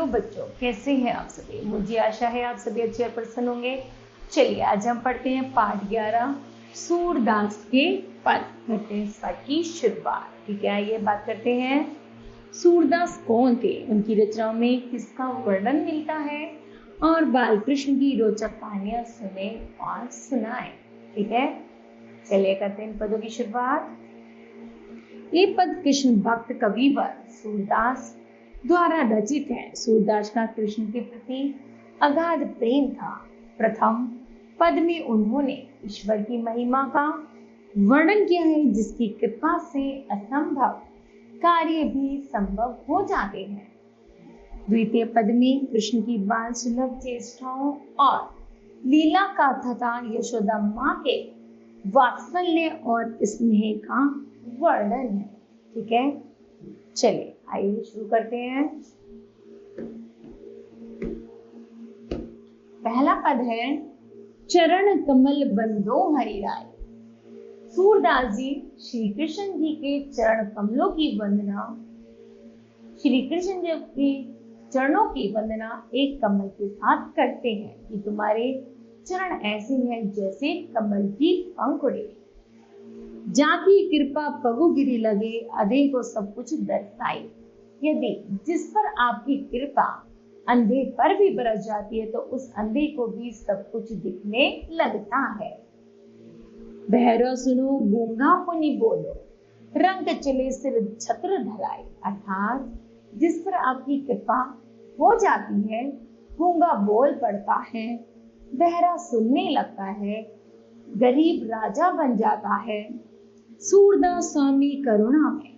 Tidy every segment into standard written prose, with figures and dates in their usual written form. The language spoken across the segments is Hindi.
बच्चों, कैसे हैं आप सभी। मुझे आशा है आप सभी अच्छे और प्रसन्न होंगे। चलिए आज हम पढ़ते हैं पाठ 11 सूरदास के पद। करते हैं इस पाठ की शुरुआत। ठीक है, आइए बात करते हैं सूरदास कौन थे, उनकी रचनाओं में किसका वर्णन मिलता है और बाल कृष्ण की रोचक कहानियां सुने और सुनाएं। ठीक है, चलिए करते हैं इन पदों की शुरुआत। ये पद कृष्ण भक्त कविवर सूरदास द्वारा रचित है। सूरदास का कृष्ण के प्रति अगाध प्रेम था। प्रथम पद में उन्होंने ईश्वर की महिमा का वर्णन किया है, जिसकी कृपा से असंभव कार्य भी संभव हो जाते हैं। द्वितीय पद में कृष्ण की बाल सुलभ चेष्टाओं और लीला का तथा यशोदा माँ के वात्सल्य और स्नेह का वर्णन है। ठीक है, चलिए आइए शुरू करते हैं। पहला पद है चरण कमल बंदो हरि राय। सूरदास जी श्री कृष्ण जी के चरण कमलों की वंदना, श्री कृष्ण जी के चरणों की वंदना एक कमल के साथ करते हैं कि तुम्हारे चरण ऐसे हैं जैसे कमल की पंखुड़ी, जाकी कृपा पगु गिरी लगे, अधे को सब कुछ दर्शाई। यदि जिस पर आपकी कृपा अंधे पर भी बरस जाती है तो उस अंधे को भी सब कुछ दिखने लगता है। बहरो सुनो गूंगा पुनि बोलो, रंग चले सिर छत्र धराए। अर्थात जिस पर आपकी कृपा हो जाती है, गूंगा बोल पड़ता है, बहरा सुनने लगता है, गरीब राजा बन जाता है। सूरदास स्वामी करुणा में,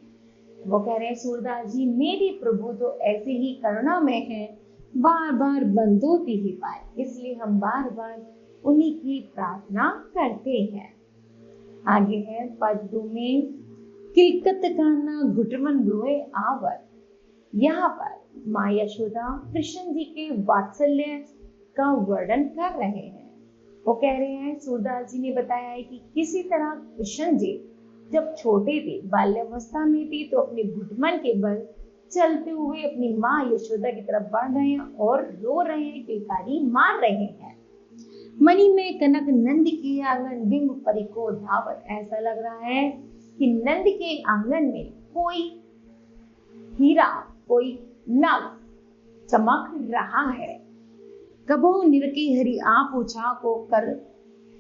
वो कह रहे हैं सूरदास जी मेरे प्रभु तो ऐसे ही करुणा में है, बार बार बंदोती ही पाए, इसलिए हम बार बार उन्हीं की प्रार्थना करते हैं। आगे है पद 2 में किलकत काना घुटमन रोए आवर। यहाँ पर माँ यशोदा कृष्ण जी के वात्सल्य का वर्णन कर रहे हैं। वो कह रहे हैं सूरदास जी ने बताया है कि किसी तरह कृष्ण जी जब छोटे थे, बाल्यावस्था में थे, तो अपने घुटमन के बल चलते हुए अपनी माँ यशोदा की तरफ बढ़ रहे हैं और रो रहे हैं, किलकारी मार रहे हैं। मणि में कनक नंद के आंगन बिंब परिको धावत। ऐसा लग रहा है कि नंद के आंगन में कोई हीरा, कोई नव चमक रहा है। कबो निरके हरि आप पूछा को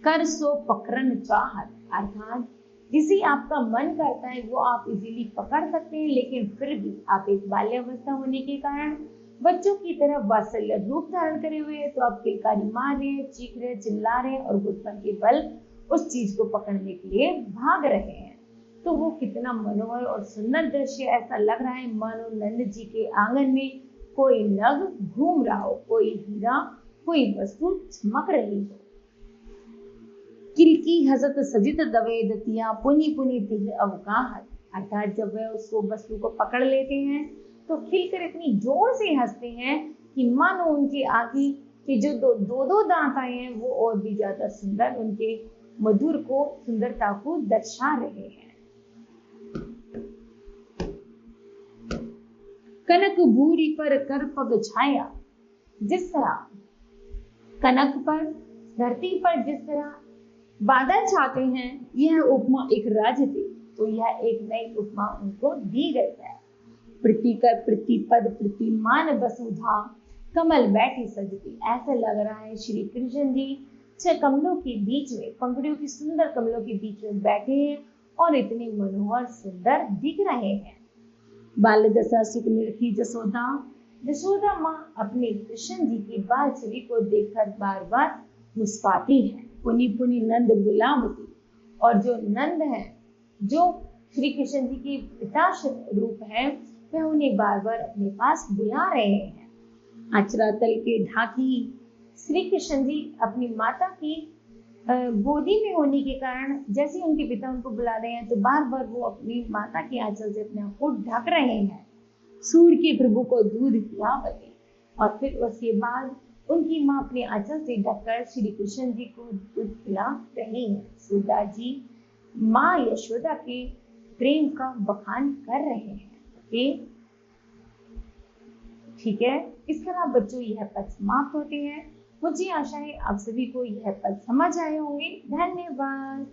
कर सो पकड़न चाहत। अर्थात जिसे आपका मन करता है वो आप इजीली पकड़ सकते हैं, लेकिन फिर भी आप एक बाल्यावस्था होने के कारण बच्चों की तरह वात्सल्य रूप धारण करे हुए हैं, तो आप किलकारी मार रहे हैं, चीख रहे, चिल्ला रहे हैं और घुटन के बल उस चीज को पकड़ने के लिए भाग रहे हैं। तो वो कितना मनोहर और सुंदर दृश्य, ऐसा लग रहा है मानो नंद जी के आंगन में कोई नग घूम रहा हो, कोई हीरा, कोई वस्तु चमक रही हो। किलकी हसत सजित दवे दतिया पुनि पुनि तिह अवकाहत। अर्थात जब वह उसको वस्तु को पकड़ लेते हैं तो खिलकर इतनी जोर से हंसते हैं कि मानो उनके आगे के जो दो दांत आए हैं वो और भी ज्यादा सुंदर, उनके मधुर को, सुंदरता को दर्शा रहे हैं। कनक भूरी पर कर पग छाया। जिस तरह कनक पर, धरती पर जिस तरह बादल छाते हैं, यह उपमा एक राज्य थी, तो यह एक नई उपमा उनको दी गई है। प्रतिकर प्रतिपद प्रतिमान वसुधा कमल बैठी सजती। ऐसा लग रहा है श्री कृष्ण जी छह कमलों के बीच में, पंखुड़ियों की सुंदर कमलों के बीच में बैठे हैं और इतने मनोहर सुंदर दिख रहे हैं। बाल दशा सुख निरखी जसोदा। यशोदा माँ अपने कृष्ण जी की बाल छवि को देखकर बार बार मुस्कुराती है। पुनि पुनि नंद बुलावती, और जो नंद है, जो श्री कृष्ण जी के पिता रूप है, वह उन्हें बार बार अपने पास बुला रहे हैं। अचरा तल के ढाकी श्री कृष्ण जी अपनी माता की गोदी में होने के कारण जैसे उनके पिता उनको बुला रहे हैं तो बार बार वो अपनी माता के आंचल से अपने आप को ढक रहे हैं। सूर्य के प्रभु को दूध पिलावते, और फिर उसके बाद उनकी माँ अपने आंचल से ढककर श्री कृष्ण जी को दूध पिला रही है। सूरदास जी माँ यशोदा के प्रेम का बखान कर रहे हैं कि ठीक है, इस तरह बच्चों यह पद समाप्त होते हैं। मुझे आशा है आप सभी को यह पद समझ आए होंगे। धन्यवाद।